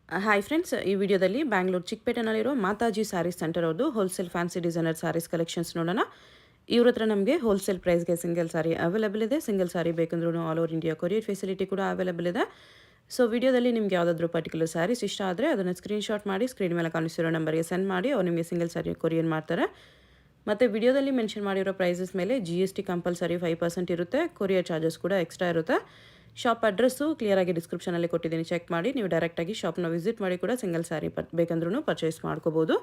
Hi friends, ಈ ವಿಡಿಯೋದಲ್ಲಿ ಬ್ಯಾಂಗ್ಳೂರು ಚಿಕ್ಕಪೇಟೆನಲ್ಲಿರೋ ಮಾತಾಜಿ ಸ್ಯಾರೀಸ್ ಸೆಂಟರ್ ಅವ್ರದ್ದು wholesale fancy designer sarees collections ನೋಡೋಣ. ಇವ್ರ ಹತ್ರ ನಮಗೆ ಹೋಲ್ಸೇಲ್ ಪ್ರೈಸ್ಗೆ ಸಿಂಗಲ್ ಸಾರಿ ಅವೈಲೇಬಲ್ ಇದೆ. ಸಿಂಗಲ್ ಸಾರಿ ಬೇಕಂದ್ರೂ all over India courier facility ಕೂಡ ಅವೈಲೇಬಲ್ ಇದೆ. ಸೊ ವಿಡಿಯೋದಲ್ಲಿ ನಿಮಗೆ ಯಾವುದಾದ್ರೂ ಪರ್ಟಿಕ್ಯುಲರ್ ಸ್ಯಾರೀಸ್ ಇಷ್ಟ ಆದರೆ ಅದನ್ನು ಸ್ಕ್ರೀನ್ಶಾಟ್ ಮಾಡಿ ಸ್ಕ್ರೀನ್ ಮೇಲೆ ಕಾಣಿಸಿರೋ ನಂಬರ್ಗೆ ಸೆಂಡ್ ಮಾಡಿ ಅವ್ರು ನಿಮಗೆ ಸಿಂಗಲ್ ಸಾರಿ ಕೊರಿಯರ್ ಮಾಡ್ತಾರೆ. ಮತ್ತು ವಿಡಿಯೋದಲ್ಲಿ ಮೆನ್ಷನ್ ಮಾಡಿರೋ ಪ್ರೈಸಸ್ ಮೇಲೆ GST ಕಂಪಲ್ಸರಿ 5% ಇರುತ್ತೆ. ಕೊರಿಯರ್ ಚಾರ್ಜಸ್ ಕೂಡ ಎಕ್ಸ್ಟ್ರಾ ಇರುತ್ತೆ. ಶಾಪ್ ಅಡ್ರೆಸ್ಸು ಕ್ಲಿಯರಾಗಿ ಡಿಸ್ಕ್ರಿಪ್ಷನಲ್ಲಿ ಕೊಟ್ಟಿದ್ದೀನಿ, ಚೆಕ್ ಮಾಡಿ. ನೀವು ಡೈರೆಕ್ಟಾಗಿ ಶಾಪ್ನ ವಿಸಿಟ್ ಮಾಡಿ ಕೂಡ ಸಿಂಗಲ್ ಸ್ಯಾರಿ ಬೇಕಂದ್ರೂ ಪರ್ಚೇಸ್ ಮಾಡ್ಕೋಬೋದು.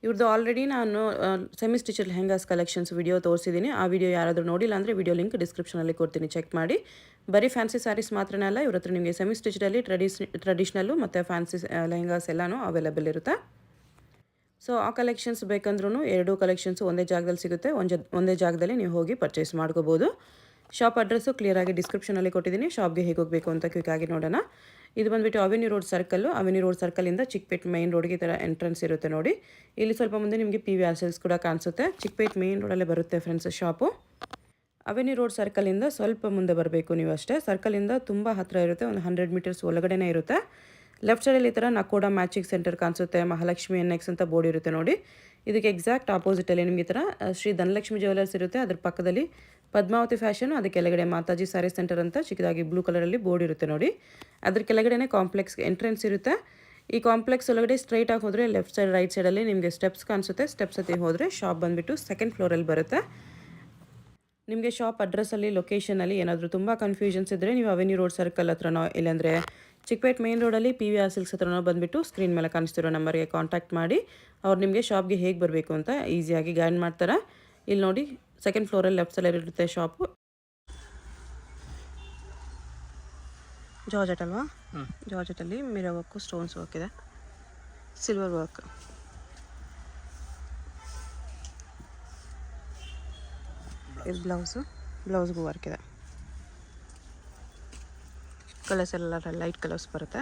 ಇವ್ರದ್ದು ಆಲ್ರೆಡಿ ನಾನು semi stitch lehengas collections video ತೋರಿಸಿದ್ದೀನಿ. ಆ ವಿಡಿಯೋ ಯಾರಾದರೂ ನೋಡಿಲ್ಲ ಅಂದರೆ ವಿಡಿಯೋ ಲಿಂಕ್ ಡಿಸ್ಕ್ರಿಪ್ಷನಲ್ಲಿ ಕೊಡ್ತೀನಿ, ಚೆಕ್ ಮಾಡಿ. ಬರೀ ಫ್ಯಾನ್ಸಿ ಸ್ಯಾರೀಸ್ ಮಾತ್ರನೇ ಅಲ್ಲ, ಇವ್ರ ಹತ್ರ ನಿಮಗೆ ಸೆಮಿ ಸ್ಟಿಚ್ಡಲ್ಲಿ ಟ್ರೆಡಿಷ್ನಲ್ಲು ಮತ್ತು ಫ್ಯಾನ್ಸಿ ಲೆಹಂಗಾಸ್ ಎಲ್ಲನೂ ಅವೈಲೇಬಲ್ ಇರುತ್ತೆ. ಸೊ ಆ ಕಲೆಕ್ಷನ್ಸ್ ಬೇಕಂದ್ರೂ ಎರಡೂ ಕಲೆಕ್ಷನ್ಸು ಒಂದೇ ಜಾಗದಲ್ಲಿ ಸಿಗುತ್ತೆ. ಒಂದೇ ಜಾಗದಲ್ಲಿ ನೀವು ಹೋಗಿ ಪರ್ಚೇಸ್ ಮಾಡ್ಕೋಬೋದು. ಶಾಪ್ ಅಡ್ರೆಸ್ಸು ಕ್ಲಿಯರಾಗಿ ಡಿಸ್ಕ್ರಿಪ್ಷನಲ್ಲಿ ಕೊಟ್ಟಿದ್ದೀನಿ. ಶಾಪ್ಗೆ ಹೇಗೆ ಹೋಗಬೇಕು ಅಂತ ಕ್ವಿಕ್ಕಾಗಿ ನೋಡೋಣ. ಇದು ಬಂದುಬಿಟ್ಟು avenue road circle. Avenue road ಸರ್ಕಲಿಂದ ಚಿಕ್ಕಪೇಟೆ ಮೇನ್ ರೋಡ್ಗೆ ಈ ಥರ ಎಂಟ್ರೆನ್ಸ್ ಇರುತ್ತೆ ನೋಡಿ. ಇಲ್ಲಿ ಸ್ವಲ್ಪ ಮುಂದೆ ನಿಮಗೆ PVR ಸೇಲ್ಸ್ ಕೂಡ ಕಾಣಿಸುತ್ತೆ. ಚಿಕ್ಕಪೇಟೆ ಮೇನ್ ರೋಡಲ್ಲೇ ಬರುತ್ತೆ ಫ್ರೆಂಡ್ಸ್ ಶಾಪು. ಅವೆನ್ಯೂ ರೋಡ್ ಸರ್ಕಲಿಂದ ಸ್ವಲ್ಪ ಮುಂದೆ ಬರಬೇಕು ನೀವು ಅಷ್ಟೇ. ಸರ್ಕಲಿಂದ ತುಂಬ ಹತ್ತಿರ ಇರುತ್ತೆ, ಒಂದು 100 ಮೀಟರ್ಸ್ ಒಳಗಡೆನೇ ಇರುತ್ತೆ. ಲೆಫ್ಟ್ ಸೈಡಲ್ಲಿ ಈ ಥರ ನಕೋಡ ಮ್ಯಾಚಿಂಗ್ ಸೆಂಟರ್ ಕಾಣಿಸುತ್ತೆ. ಮಹಾಲಕ್ಷ್ಮಿ NX ಅಂತ ಬೋರ್ಡ್ ಇರುತ್ತೆ ನೋಡಿ. ಇದಕ್ಕೆ ಎಕ್ಸಾಕ್ಟ್ ಆಪೋಸಿಟಲ್ಲಿ ನಿಮಗೆ ಈ ಥರ ಶ್ರೀ ಧನಲಕ್ಷ್ಮಿ ಜ್ಯುವೆಲರ್ಸ್ ಇರುತ್ತೆ. ಅದ್ರ ಪಕ್ಕದಲ್ಲಿ ಪದ್ಮಾವತಿ ಫ್ಯಾಷನ್, ಅದರ ಕೆಳಗಡೆ ಮಾತಾಜಿ ಸ್ಯಾರಿ ಸೆಂಟರ್ ಅಂತ ಚಿಕ್ಕದಾಗಿ ಬ್ಲೂ ಕಲರಲ್ಲಿ ಬೋರ್ಡ್ ಇರುತ್ತೆ ನೋಡಿ. ಅದ್ರ ಕೆಳಗಡೆನೇ ಕಾಂಪ್ಲೆಕ್ಸ್ಗೆ ಎಂಟ್ರೆನ್ಸ್ ಇರುತ್ತೆ. ಈ ಕಾಂಪ್ಲೆಕ್ಸ್ ಒಳಗಡೆ ಸ್ಟ್ರೈಟಾಗಿ ಹೋದರೆ ಲೆಫ್ಟ್ ಸೈಡ್ ರೈಟ್ ಸೈಡಲ್ಲಿ ನಿಮಗೆ ಸ್ಟೆಪ್ಸ್ ಕಾಣಿಸುತ್ತೆ. ಸ್ಟೆಪ್ಸ್ ಹತ್ತಿ ಹೋದರೆ ಶಾಪ್ ಬಂದುಬಿಟ್ಟು ಸೆಕೆಂಡ್ ಫ್ಲೋರಲ್ಲಿ ಬರುತ್ತೆ. ನಿಮಗೆ ಶಾಪ್ ಅಡ್ರೆಸ್ಸಲ್ಲಿ ಲೊಕೇಶನಲ್ಲಿ ಏನಾದರೂ ತುಂಬ ಕನ್ಫ್ಯೂಷನ್ಸ್ ಇದ್ದರೆ ನೀವು ಅವೆನ್ಯೂ ರೋಡ್ ಸರ್ಕಲ್ ಹತ್ರನೋ ಇಲ್ಲಾಂದರೆ ಚಿಕ್ಕಪೇಟೆ ಮೇನ್ ರೋಡಲ್ಲಿ PVR ಸಿಲ್ಕ್ಸ್ ಹತ್ರನೋ ಬಂದುಬಿಟ್ಟು ಸ್ಕ್ರೀನ್ ಮೇಲೆ ಕಾಣಿಸ್ತಿರೋ ನಂಬರ್ಗೆ ಕಾಂಟ್ಯಾಕ್ಟ್ ಮಾಡಿ ಅವ್ರು ನಿಮಗೆ ಶಾಪ್ಗೆ ಹೇಗೆ ಬರಬೇಕು ಅಂತ ಈಸಿಯಾಗಿ ಗೈಡ್ ಮಾಡ್ತಾರೆ. ಇಲ್ಲಿ ನೋಡಿ, ಸೆಕೆಂಡ್ ಫ್ಲೋರಲ್ಲಿ ಲೆಫ್ಟ್ ಸೈಡಲ್ಲಿ ಇರುತ್ತೆ ಶಾಪು. ಜಾರ್ಜೆಟ್ ಅಲ್ವಾ? ಜಾರ್ಜೆಟಲ್ಲಿ ಮಿರರ್ ವರ್ಕು, ಸ್ಟೋನ್ಸ್ ವರ್ಕ್ ಇದೆ, ಸಿಲ್ವರ್ ವರ್ಕ್. ಇದು ಬ್ಲೌಸ್ಗೂ ವರ್ಕ್ ಇದೆ. ಕಲರ್ಸ್ ಎಲ್ಲ ಲೈಟ್ ಕಲರ್ಸ್ ಬರುತ್ತೆ.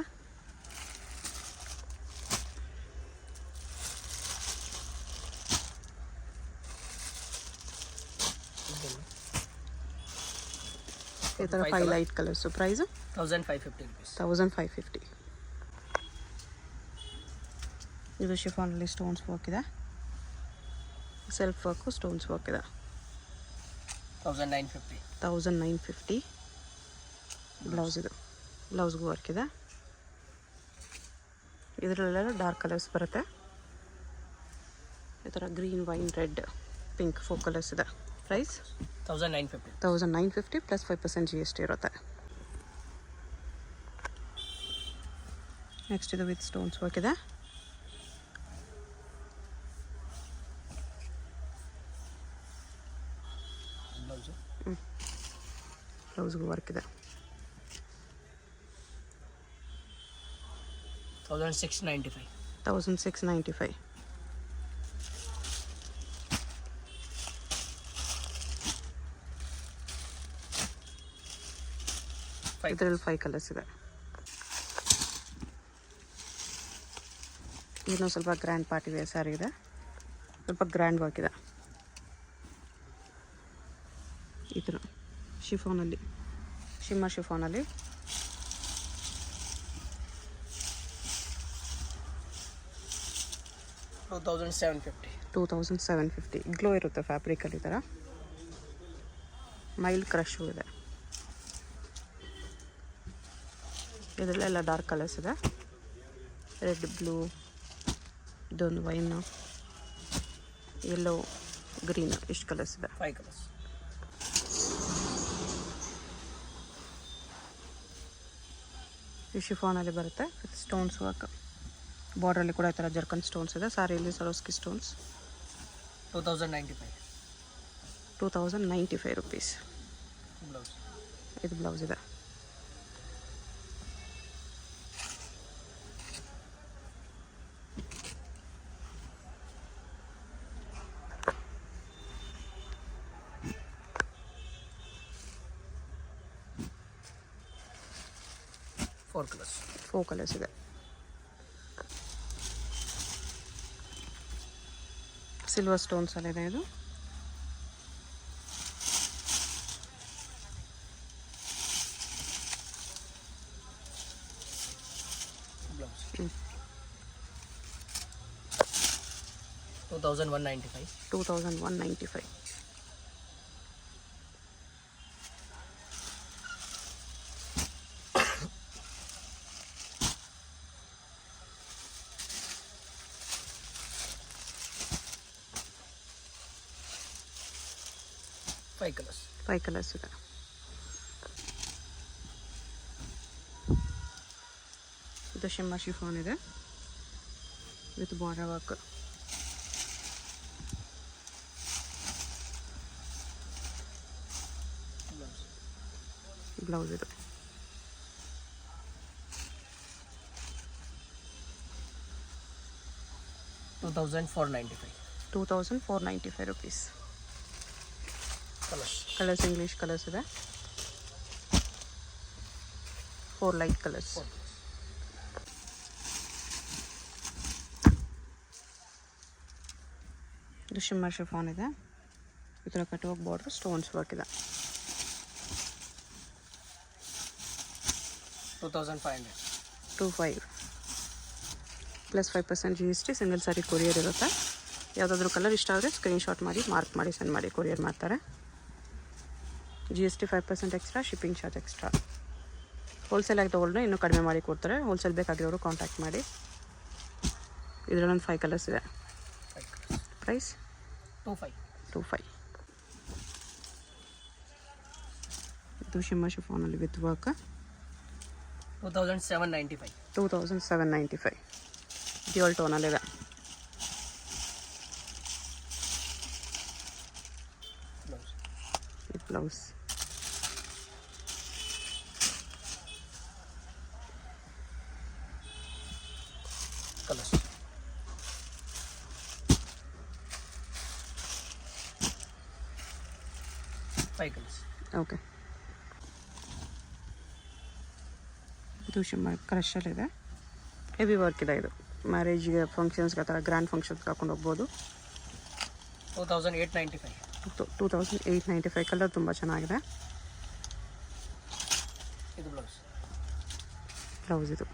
ಈ ಥರ 5 ಲೈಟ್ ಕಲರ್ಸು. Price 1550 rupees. 1550. ಇದು ಶಿಫಾನಲ್ಲಿ ಸ್ಟೋನ್ಸ್ ವರ್ಕ್ ಇದೆ, ಸೆಲ್ಫ್ ವರ್ಕು ಸ್ಟೋನ್ಸ್ ವರ್ಕ್ ಇದೆ. 1950. 1950. ಬ್ಲೌಸ್ ಇದು, ಬ್ಲೌಸ್ಗೂ ವರ್ಕ್ ಇದೆ. ಇದರಲ್ಲೆಲ್ಲ ಡಾರ್ಕ್ ಕಲರ್ಸ್ ಬರುತ್ತೆ. ಈ ಥರ green, wine, red, pink 4 colours ಇದೆ. ಪ್ರೈಸ್ 1950. 1950 ಪ್ಲಸ್ 5% GST ಇರುತ್ತೆ. ನೆಕ್ಸ್ಟ್ ಇದು ವಿತ್ ಸ್ಟೋನ್ಸ್ ವರ್ಕ್ ಇದೆ. ಬ್ಲೌಸ್ಗೂ ವರ್ಕ್ ಇದೆ. 1695. 1695. ಇದರಲ್ಲಿ 5 ಕಲರ್ಸ್ ಇದೆ. ಇದನ್ನು ಸ್ವಲ್ಪ ಗ್ರ್ಯಾಂಡ್ ಪಾರ್ಟಿ ವೇರ್ ಸ್ಯಾರಿ ಇದೆ, ಸ್ವಲ್ಪ ಗ್ರ್ಯಾಂಡ್ ವರ್ಕ್ ಇದೆ. ಈ ಥರ ಶಿಫಾನಲ್ಲಿ, ಶಿಮ್ಮರ್ ಶಿಫಾನಲ್ಲಿ 2750. ಗ್ಲೋ ಇರುತ್ತೆ ಫ್ಯಾಬ್ರಿಕಲ್ಲಿ. ಈ ಥರ ಮೈಲ್ಡ್ ಕ್ರಶು ಇದೆ. ಇದರಲ್ಲೆಲ್ಲ ಡಾರ್ಕ್ ಕಲರ್ಸ್ ಇದೆ, ರೆಡ್, ಬ್ಲೂ, ಇದೊಂದು ವೈನು, ಯೆಲ್ಲೋ, ಗ್ರೀನ್, ಇಷ್ಟು ಕಲರ್ಸ್ ಇದೆ. 5 colors. ಈ ಶಿಫಾನಲ್ಲಿ ಬರುತ್ತೆ ವಿತ್ ಸ್ಟೋನ್ಸ್ ವರ್ಕ್. ಬಾರ್ಡ್ರಲ್ಲಿ ಕೂಡ ಈ ಥರ ಜರ್ಕನ್ ಸ್ಟೋನ್ಸ್ ಇದೆ. ಸಾರಿಯಲ್ಲಿ ಸರೋಸ್ಕಿ ಸ್ಟೋನ್ಸ್. 2095. 2095 rupees. Blouse. ಇದು ಬ್ಲೌಸ್ ಇದೆ. Four colors. 4 ಕಲರ್ಸ್ ಇದೆ. ಸಿಲ್ವರ್ ಸ್ಟೋನ್ಸ್ ಅಲ್ಲಿದೆ ಇದು. $2,195. 2195. Five colors. 5 ಕಲರ್ಸ್ ಇದೆ. ಇದು ಶಿಮ್ಮ ಶಿಫಾನ್ ಇದೆ ವಿತ್ ಬಾರ್ಡರ್ ವರ್ಕ್. ಬ್ಲೌಸ್ ಇದು. $2,495. 2495 rupees. Colors. Colours English colours ಇದೆ. 4 ಲೈಟ್ ಕಲರ್ಸ್. ಇದು ಶಿಮ್ಮರ್ ಶಿಫಾನ್ ಇದೆ. ಈ ಥರ cut work border stones work ಇದೆ. 2,500. 25 ಪ್ಲಸ್ 5% GST. ಸಿಂಗಲ್ ಸಾರಿ ಕೊರಿಯರ್ ಇರುತ್ತೆ. ಯಾವುದಾದ್ರೂ ಕಲರ್ ಇಷ್ಟ ಆದರೆ ಸ್ಕ್ರೀನ್ಶಾಟ್ ಮಾಡಿ ಮಾರ್ಕ್ ಮಾಡಿ ಸೆಂಡ್ ಮಾಡಿ, ಕೊರಿಯರ್ ಮಾಡ್ತಾರೆ. GST 5% extra, shipping charge extra. ಹೋಲ್ಸೇಲಾಗಿ ತೊಗೊಂಡ್ರೆ ಇನ್ನೂ ಕಡಿಮೆ ಮಾಡಿ ಕೊಡ್ತಾರೆ. ಹೋಲ್ಸೇಲ್ ಬೇಕಾಗಿರೋರು ಕಾಂಟ್ಯಾಕ್ಟ್ ಮಾಡಿ. ಇದರಲ್ಲೊಂದು 5 ಕಲರ್ಸ್ ಇದೆ. ಪ್ರೈಸ್ 25. ಇದು ಶಿಮ್ಮ ಶಿಫಾನಲ್ಲಿ ವಿತ್ ವರ್ಕ್. 2,795. 2795. ಡ್ಯೂಯಲ್ ಟೋನಲ್ಲಿದೆ. With blouse. Colors. Five colors. Okay. ಇದು ಶಿಮ್ಮರ್ ಕ್ರಷಲ್ಲಿದೆ. ಹೆವಿ ವರ್ಕ್ ಇದೆ. ಇದು ಮ್ಯಾರೇಜ್ಗೆ ಫಂಕ್ಷನ್ಸ್ಗೆ ಆ ಥರ ಗ್ರ್ಯಾಂಡ್ ಫಂಕ್ಷನ್ಸ್ಗೆ ಹಾಕೊಂಡು ಹೋಗ್ಬೋದು. 2,895. 2895. ಕಲರ್ ತುಂಬ ಚೆನ್ನಾಗಿದೆ. ಇದು ಬ್ಲೌಸ್. ಬ್ಲೌಸ್ ಇದು.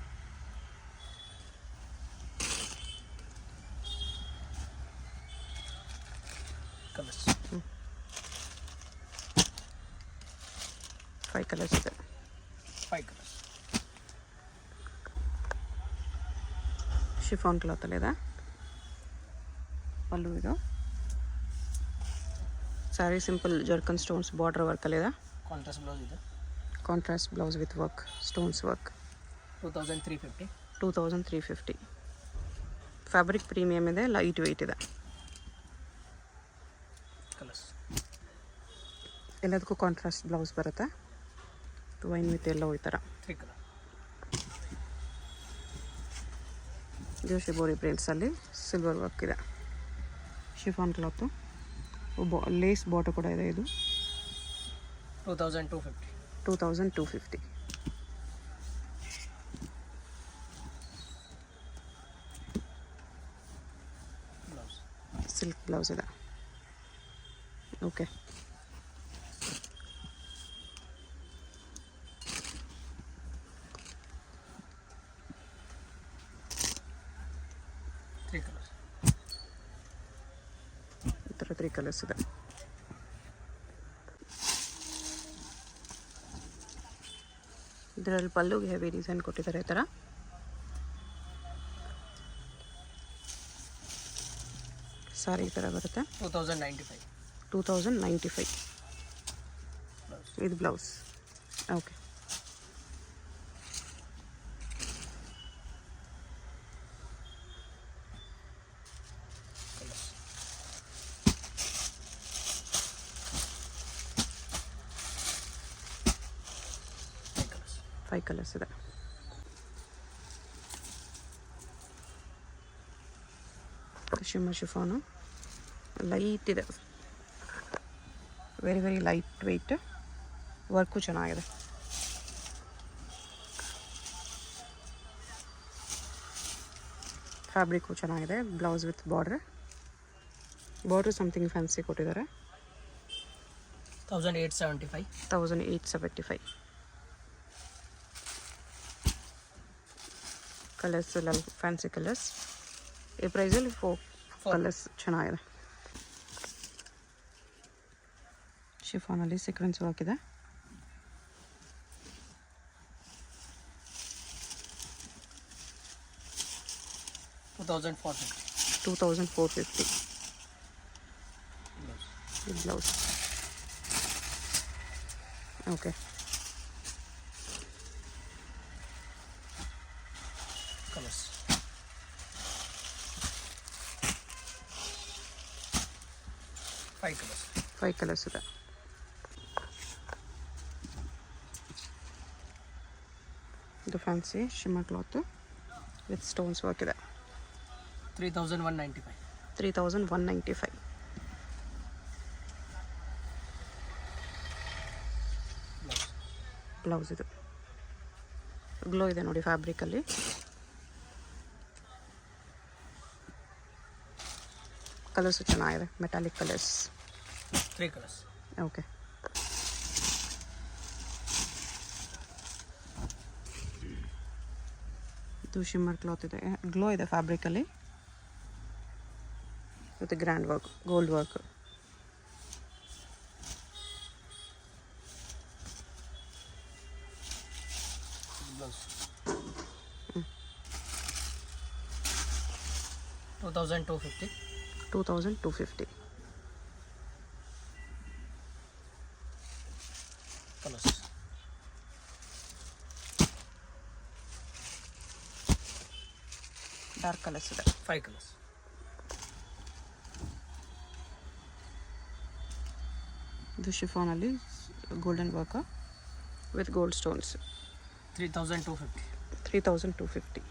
Colors. 5 ಕಲರ್ಸ್ ಇದೆ. 5 colors. ಶಿಫಾನ್ ಕ್ಲಾತಲ್ಲಿದೆ. ಪಲ್ಲು ಇದು. Sari simple zircon stones border ವರ್ಕಲ್ಲಿದೆ. Contrast blouse ಇದೆ. Contrast blouse with work, stones work. 2,350. 2350. Fabric premium ಇದೆ, ಲೈಟ್ ವೆಯ್ಟ್ ಇದೆ. Colors. ಎಲ್ಲದಕ್ಕೂ ಕಾಂಟ್ರಾಸ್ಟ್ ಬ್ಲೌಸ್ ಬರುತ್ತೆ. ವೈನ್ ವಿತ್ ಎಲ್ಲೋ ಈ ಥರ. 3 color. ಜೋಶಿ ಬೋರಿ ಪ್ರಿಂಟ್ಸಲ್ಲಿ ಸಿಲ್ವರ್ ವರ್ಕ್ ಇದೆ. Chiffon cloth. ಲೇಸ್ ಬಾಟು ಕೂಡ ಇದೆ. ಇದು 2,250. 2250. Blouse. ಸಿಲ್ಕ್ ಬ್ಲೌಸ್ ಇದೆ. ಓಕೆ. Three colors. ಈ ಥರ 3 ಕಲರ್ಸ್ ಇದೆ. ಇದರಲ್ಲಿ ಪಲ್ಲುಗೆ ಹೆವಿ ಡಿಸೈನ್ ಕೊಟ್ಟಿದ್ದಾರೆ. ಈ ಥರ ಸಾರಿ ಈ ಥರ ಬರುತ್ತೆ. 2,095. 2095. Blouse. ಇದು blouse. Okay. Colors. Five colors. 5 colours ಇದೆ. ಶಿಮ್ಮ ಶಿಫಾನು ಲೈಟ್ ಇದೆ. Very very light weight. Work ಚೆನ್ನಾಗಿದೆ. ಫ್ಯಾಬ್ರಿಕ್ಕು ಚೆನ್ನಾಗಿದೆ. Blouse with border. Border something fancy ಕೊಟ್ಟಿದ್ದಾರೆ. 1,875. 1875. ಕಲರ್ಸ್ ಎಲ್ಲ ಫ್ಯಾನ್ಸಿ ಕಲರ್ಸ್. ಈ ಪ್ರೈಸಲ್ಲಿ 4 ಕಲರ್ಸ್ ಚೆನ್ನಾಗಿದೆ. ಶಿಫಾನಲ್ಲಿ ಸೀಕ್ವೆನ್ಸ್ ವರ್ಕ್ ಇದೆ. $2,450. Blouse. Okay. Colours 5 colours. 5 colours ಇದೆ. ಇದು fancy shimmer cloth with stones work ಇದೆ. 3,195. 3,195. ಬ್ಲೌಸ್ ಇದು ಗ್ಲೋ ಇದೆ ನೋಡಿ ಫ್ಯಾಬ್ರಿಕಲ್ಲಿ. ಕಲರ್ಸು ಚೆನ್ನಾಗಿದೆ, ಮೆಟಾಲಿಕ್ ಕಲರ್ಸ್. 3 ಕಲರ್ಸ್. ಓಕೆ. ಇದು ಶಿಮ್ಮರ್ ಕ್ಲಾತ್ ಇದೆ, ಗ್ಲೋ ಇದೆ ಫ್ಯಾಬ್ರಿಕಲ್ಲಿ with grand work, gold work. Blouse 2,250. 2,250. Colours dark colours ಇದೆ. 5 ಕಲರ್ಸ್. ಇದು ಶಿಫಾನಲ್ಲಿ golden work with gold stones. 3,250. 3,250.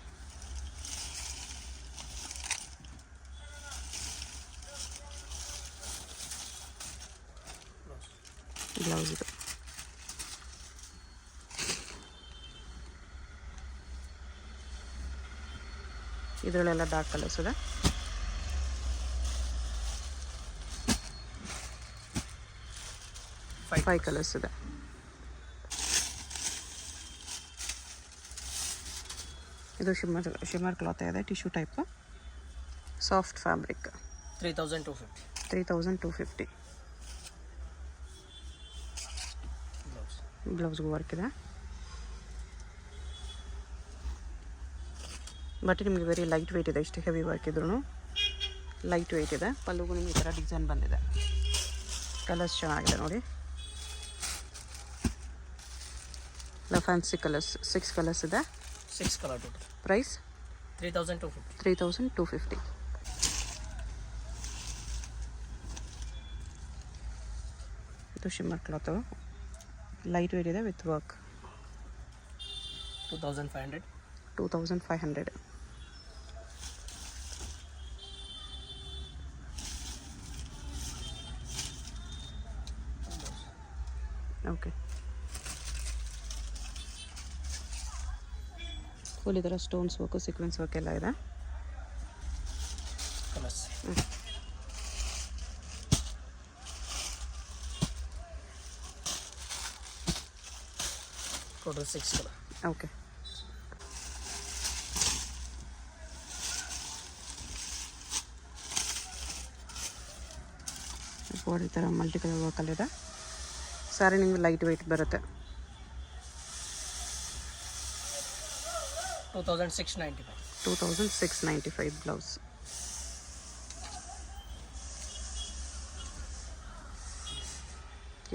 Blouse ಇದು. ಇದರಲ್ಲೆಲ್ಲ ಡಾರ್ಕ್ ಕಲರ್ಸ್ ಇದೆ. ಫೈವ್ ಕಲರ್ಸ್ ಇದೆ. ಇದು ಶಿಮ್ಮರ್ ಕ್ಲಾತ್ ಇದೆ, tissue type, soft fabric. 3,250. 3,250. Blouse ಬ್ಲೌಸ್ಗೂ ವರ್ಕ್ ಇದೆ. ಬಟ್ ನಿಮಗೆ ವೆರಿ ಲೈಟ್ ವೆಯ್ಟ್ ಇದೆ, ಇಷ್ಟು ಹೆವಿ ವರ್ಕ್ ಇದ್ರೂ ಲೈಟ್ ವೆಯ್ಟ್ ಇದೆ. ಪಲ್ಲುಗೂ ನಿಮಗೆ ಈ ಥರ ಡಿಸೈನ್ ಬಂದಿದೆ. ಕಲರ್ಸ್ ಚೆನ್ನಾಗಿದೆ ನೋಡಿ. ಇಲ್ಲ ಫ್ಯಾನ್ಸಿ ಕಲರ್ಸ್ 6 ಕಲರ್ಸ್ ಇದೆ. 6 ಕಲರ್ ಟೋಟಲ್. ಪ್ರೈಸ್ 3,250. 3,250. ಇದು ಶಿಮ್ಮರ್ ಕ್ಲಾತು, ಲೈಟ್ ವೇಟ್ ಇದೆ ವಿತ್ ವರ್ಕ್. 2,500. 2,500. ಓಕೆ. ಫುಲ್ ಇದರ ಸ್ಟೋನ್ಸ್ ವರ್ಕು, ಸೀಕ್ವೆನ್ಸ್ ವರ್ಕ್ ಎಲ್ಲ ಇದೆ. Colours total 6 colour. Okay. Body ಥರ ಮಲ್ಟಿ ಕಲರ್ ವರ್ಕಲ್ಲಿದೆ. ಸ್ಯಾರಿ ನಿಮಗೆ ಲೈಟ್ ವೆಯ್ಟ್ ಬರುತ್ತೆ. 2,695. 2,695 ಬ್ಲೌಸ್.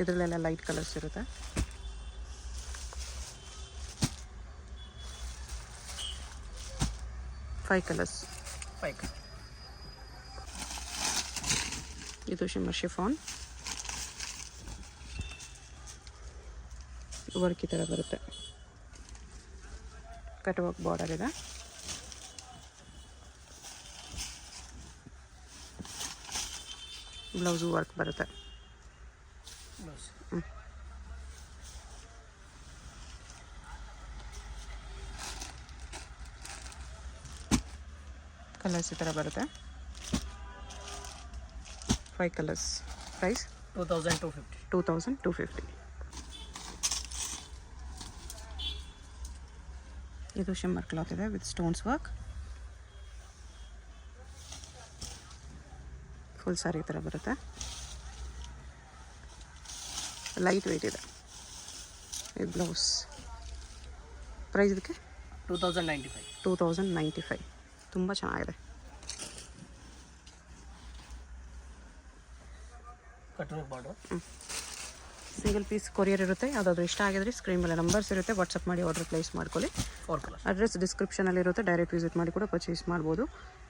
ಇದರಲ್ಲೆಲ್ಲ ಲೈಟ್ ಕಲರ್ಸ್ ಇರುತ್ತೆ. Five colours. 5 ಕಲರ್. ಇದು ಶಿಮ್ಮರ್ ಶಿಫಾನ್ ವರ್ಕ್ ಈ ಥರ ಬರುತ್ತೆ. ಕಟ್ ವರ್ಕ್ ಬಾರ್ಡರ್ ಇದೆ. ಬ್ಲೌಸು ವರ್ಕ್ ಬರುತ್ತೆ. ಬ್ಲೌಸ್ ಕಲರ್ಸ್ ಈ ಥರ ಬರುತ್ತೆ. 5 ಕಲರ್ಸ್. ಪ್ರೈಸ್ 2,250. 2,250. ಇದು ಶಿಮ್ಮರ್ ಕ್ಲಾತ್ ಇದೆ ವಿತ್ ಸ್ಟೋನ್ಸ್ ವರ್ಕ್. ಫುಲ್ ಸಾರಿ ಈ ಥರ ಬರುತ್ತೆ. ಲೈಟ್ ವೆಯ್ಟ್ ಇದೆ. ಇದು ಬ್ಲೌಸ್. ಪ್ರೈಸ್ ಇದಕ್ಕೆ 2095. 2095. ತುಂಬ ಚೆನ್ನಾಗಿದೆ. Katori border. Single piece courier ಇರುತ್ತೆ. ಯಾವುದಾದ್ರೂ ಇಷ್ಟ ಆಗಿದ್ರೆ ಸ್ಕ್ರೀನ್ ಮೇಲೆ ನಂಬರ್ಸ್ ಇರುತ್ತೆ, ವಾಟ್ಸಪ್ ಮಾಡಿ ಆರ್ಡರ್ ಪ್ಲೇಸ್ ಮಾಡ್ಕೊಳ್ಳಿ. 4 ಕಲರ್. ಅಡ್ರೆಸ್ ಡಿಸ್ಕ್ರಿಪ್ಷನಲ್ಲಿರುತ್ತೆ, ಡೈರೆಕ್ಟ್ ವಿಸಿಟ್ ಮಾಡಿ ಕೂಡ ಪರ್ಚೇಸ್ ಮಾಡ್ಬೋದು.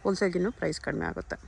ಹೋಲ್ಸೇಲ್ಗಿನ್ನೂ ಪ್ರೈಸ್ ಕಡಿಮೆ ಆಗುತ್ತೆ.